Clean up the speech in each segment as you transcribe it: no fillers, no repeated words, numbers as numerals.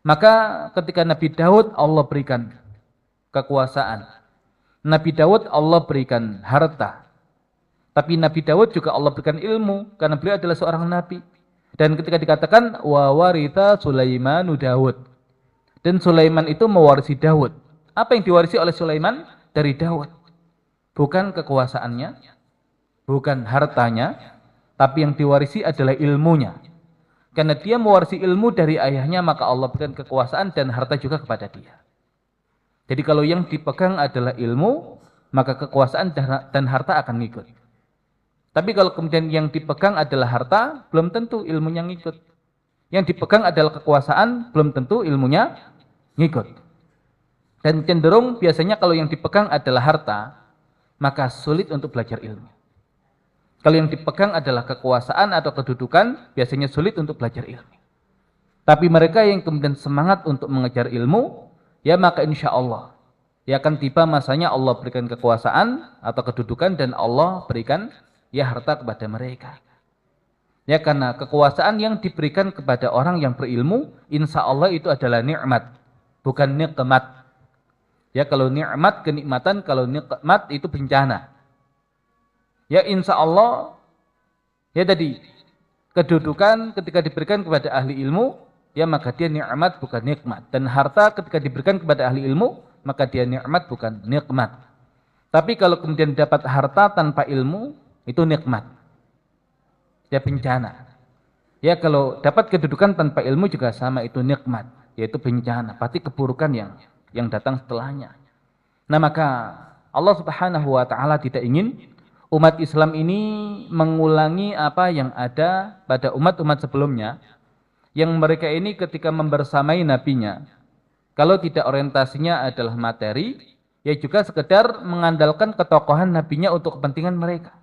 Maka ketika Nabi Daud Allah berikan kekuasaan. Nabi Daud Allah berikan harta. Tapi Nabi Daud juga Allah berikan ilmu karena beliau adalah seorang nabi. Dan ketika dikatakan wa waritha Sulaimanu Daud. Dan Sulaiman itu mewarisi Daud. Apa yang diwarisi oleh Sulaiman? Dari Daud. Bukan kekuasaannya, bukan hartanya, tapi yang diwarisi adalah ilmunya. Karena dia mewarisi ilmu dari ayahnya, maka Allah berikan kekuasaan dan harta juga kepada dia. Jadi kalau yang dipegang adalah ilmu, maka kekuasaan dan harta akan ngikut. Tapi kalau kemudian yang dipegang adalah harta, belum tentu ilmunya ngikut. Yang dipegang adalah kekuasaan, belum tentu ilmunya ngikut. Dan cenderung biasanya kalau yang dipegang adalah harta, maka sulit untuk belajar ilmu. Kalau yang dipegang adalah kekuasaan atau kedudukan, biasanya sulit untuk belajar ilmu. Tapi mereka yang kemudian semangat untuk mengejar ilmu, ya maka insya Allah, ya akan tiba masanya Allah berikan kekuasaan atau kedudukan dan Allah berikan ya harta kepada mereka. Ya karena kekuasaan yang diberikan kepada orang yang berilmu, insya Allah itu adalah nikmat, bukan nikmat. Ya kalau nikmat kenikmatan, kalau nikmat itu bencana. Ya insya Allah, ya tadi kedudukan ketika diberikan kepada ahli ilmu, ya maka dia nikmat bukan nikmat. Dan harta ketika diberikan kepada ahli ilmu, maka dia nikmat bukan nikmat. Tapi kalau kemudian dapat harta tanpa ilmu, itu nikmat. Ya bencana. Ya kalau dapat kedudukan tanpa ilmu juga sama, itu nikmat, yaitu bencana. Pasti keburukan yang datang setelahnya. Nah maka Allah Subhanahu wa taala tidak ingin umat Islam ini mengulangi apa yang ada pada umat-umat sebelumnya, yang mereka ini ketika membersamai nabinya, kalau tidak orientasinya adalah materi, ya juga sekedar mengandalkan ketokohan nabinya untuk kepentingan mereka.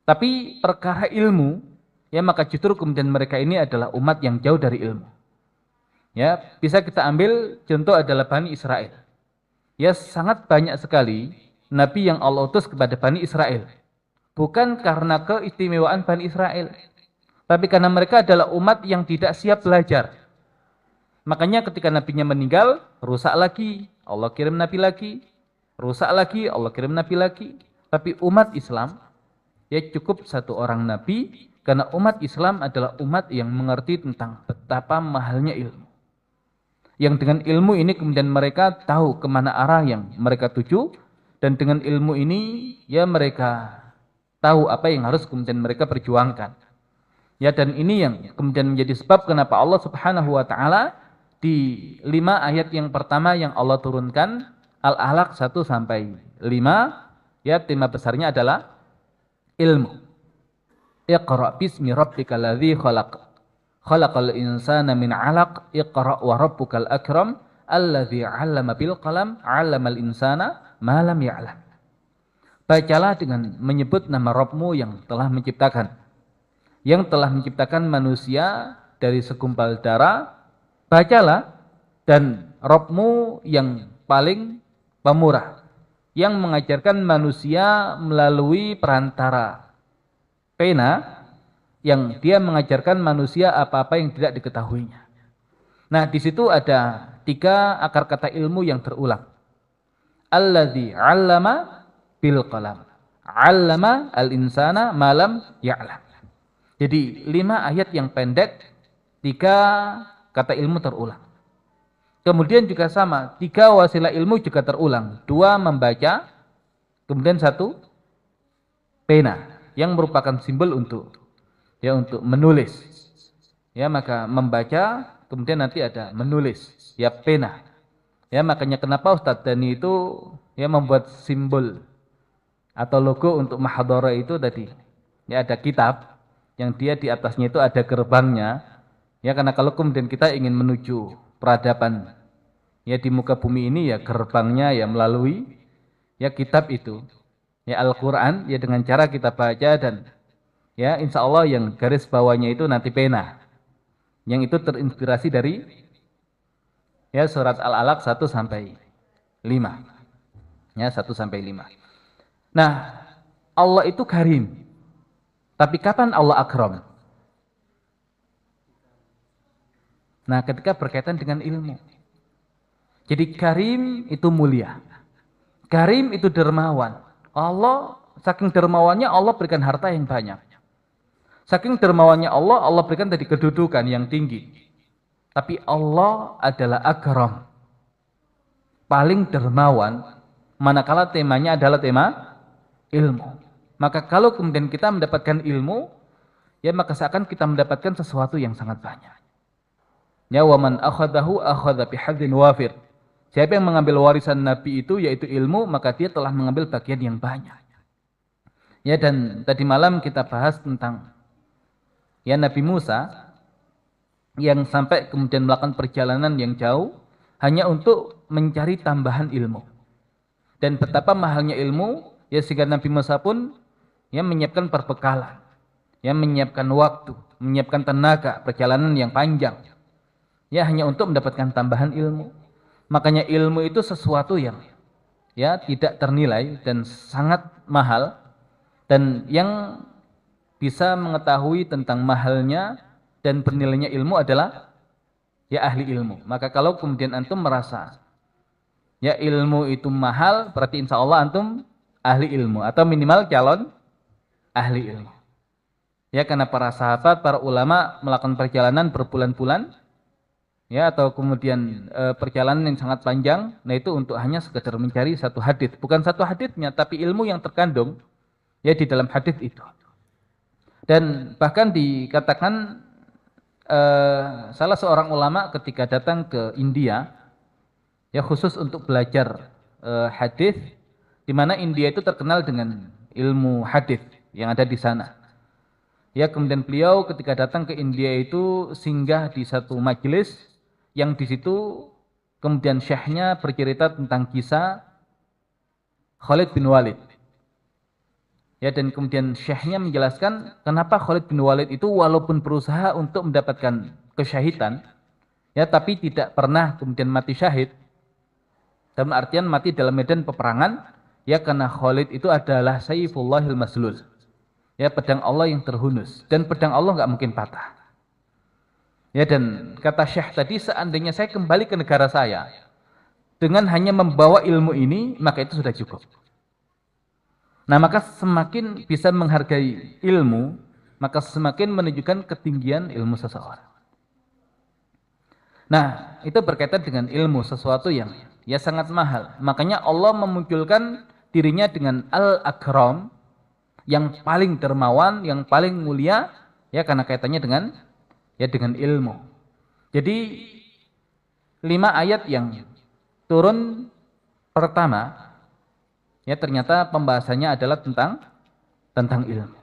Tapi perkara ilmu, ya maka justru kemudian mereka ini adalah umat yang jauh dari ilmu. Ya, bisa kita ambil contoh adalah Bani Israel. Ya sangat banyak sekali nabi yang Allah utus kepada Bani Israel. Bukan karena keistimewaan Bani Israel, tapi karena mereka adalah umat yang tidak siap belajar. Makanya ketika nabinya meninggal, rusak lagi, Allah kirim nabi lagi, rusak lagi, Allah kirim nabi lagi. Tapi umat Islam, ya cukup satu orang nabi, karena umat Islam adalah umat yang mengerti tentang betapa mahalnya ilmu. Yang dengan ilmu ini kemudian mereka tahu kemana arah yang mereka tuju, dan dengan ilmu ini ya mereka tahu apa yang harus kemudian mereka perjuangkan. Ya dan ini yang kemudian menjadi sebab kenapa Allah Subhanahu wa taala di 5 ayat yang pertama yang Allah turunkan Al-Alaq 1 sampai 5, ya tema besarnya adalah ilmu. Iqra bismi rabbikal ladzi khalaq. Khalaqal insana min 'alaq. Iqra wa rabbukal akram alladzi 'allama bil qalam 'allamal insana ma lam ya'lam. Bacalah dengan menyebut nama Rabbmu yang telah menciptakan. Yang telah menciptakan manusia dari segumpal darah. Bacalah, dan Rabbmu yang paling pemurah. Yang mengajarkan manusia melalui perantara pena. Yang dia mengajarkan manusia apa-apa yang tidak diketahuinya. Nah di situ ada 3 akar kata ilmu yang terulang. Alladzi 'allama bil qalam. 'Allama al-insana ma lam ya'lam. Jadi 5 ayat yang pendek, 3 kata ilmu terulang. Kemudian juga sama, 3 wasilah ilmu juga terulang. 2 membaca, kemudian 1 pena yang merupakan simbol untuk menulis. Ya maka membaca, kemudian nanti ada menulis, ya pena. Ya makanya kenapa Ustadz Dani itu ya membuat simbol atau logo untuk mahadharah itu tadi. Ya ada kitab yang dia di atasnya itu ada gerbangnya. Ya karena kalau kemudian kita ingin menuju peradaban ya di muka bumi ini, ya gerbangnya ya melalui ya kitab itu. Ya Al-Qur'an, ya dengan cara kita baca, dan ya insya Allah yang garis bawahnya itu nanti pena. Yang itu terinspirasi dari ya surat Al-Alaq 1 sampai 5. Ya 1 sampai 5. Nah, Allah itu karim. Tapi kapan Allah akram? Nah, ketika berkaitan dengan ilmu. Jadi karim itu mulia. Karim itu dermawan. Allah, saking dermawannya Allah berikan harta yang banyak. Saking dermawannya Allah, Allah berikan tadi kedudukan yang tinggi. Tapi Allah adalah akram. Paling dermawan, manakala temanya adalah tema ilmu. Maka kalau kemudian kita mendapatkan ilmu, ya maka seakan kita mendapatkan sesuatu yang sangat banyak. Ya wa man akhadahu akhadha bihadzin wafir. Siapa yang mengambil warisan Nabi itu yaitu ilmu, maka dia telah mengambil bagian yang banyak. Ya, dan tadi malam kita bahas tentang ya Nabi Musa yang sampai kemudian melakukan perjalanan yang jauh hanya untuk mencari tambahan ilmu. Dan betapa mahalnya ilmu, ya sehingga Nabi Musa pun ya menyiapkan perbekalan, ya menyiapkan waktu, menyiapkan tenaga, perjalanan yang panjang. Ya hanya untuk mendapatkan tambahan ilmu. Makanya ilmu itu sesuatu yang ya tidak ternilai dan sangat mahal, dan yang bisa mengetahui tentang mahalnya dan bernilainya ilmu adalah ya ahli ilmu. Maka kalau kemudian antum merasa ya ilmu itu mahal, berarti insya Allah antum ahli ilmu atau minimal calon ahli ilmu. Ya, karena para sahabat, para ulama melakukan perjalanan berbulan-bulan, ya, atau kemudian perjalanan yang sangat panjang, nah itu untuk hanya sekedar mencari satu hadits, bukan satu haditsnya, tapi ilmu yang terkandung ya di dalam hadits itu. Dan bahkan dikatakan salah seorang ulama ketika datang ke India, ya khusus untuk belajar hadits, di mana India itu terkenal dengan ilmu hadits yang ada di sana. Ya, kemudian beliau ketika datang ke India itu singgah di satu majelis yang di situ kemudian syekhnya bercerita tentang kisah Khalid bin Walid. Ya, dan kemudian syekhnya menjelaskan kenapa Khalid bin Walid itu walaupun berusaha untuk mendapatkan kesyahidan, ya tapi tidak pernah kemudian mati syahid. Dalam artian mati dalam medan peperangan, ya karena Khalid itu adalah Sayfullahil Maslul. Ya, pedang Allah yang terhunus, dan pedang Allah nggak mungkin patah. Ya, dan kata Syekh tadi, seandainya saya kembali ke negara saya dengan hanya membawa ilmu ini, maka itu sudah cukup. Nah, maka semakin bisa menghargai ilmu, maka semakin menunjukkan ketinggian ilmu seseorang. Nah, itu berkaitan dengan ilmu, sesuatu yang ya sangat mahal. Makanya Allah memunculkan dirinya dengan Al-Akram, yang paling dermawan, yang paling mulia, ya karena kaitannya dengan ya dengan ilmu. Jadi 5 ayat yang turun pertama ya ternyata pembahasannya adalah tentang ilmu.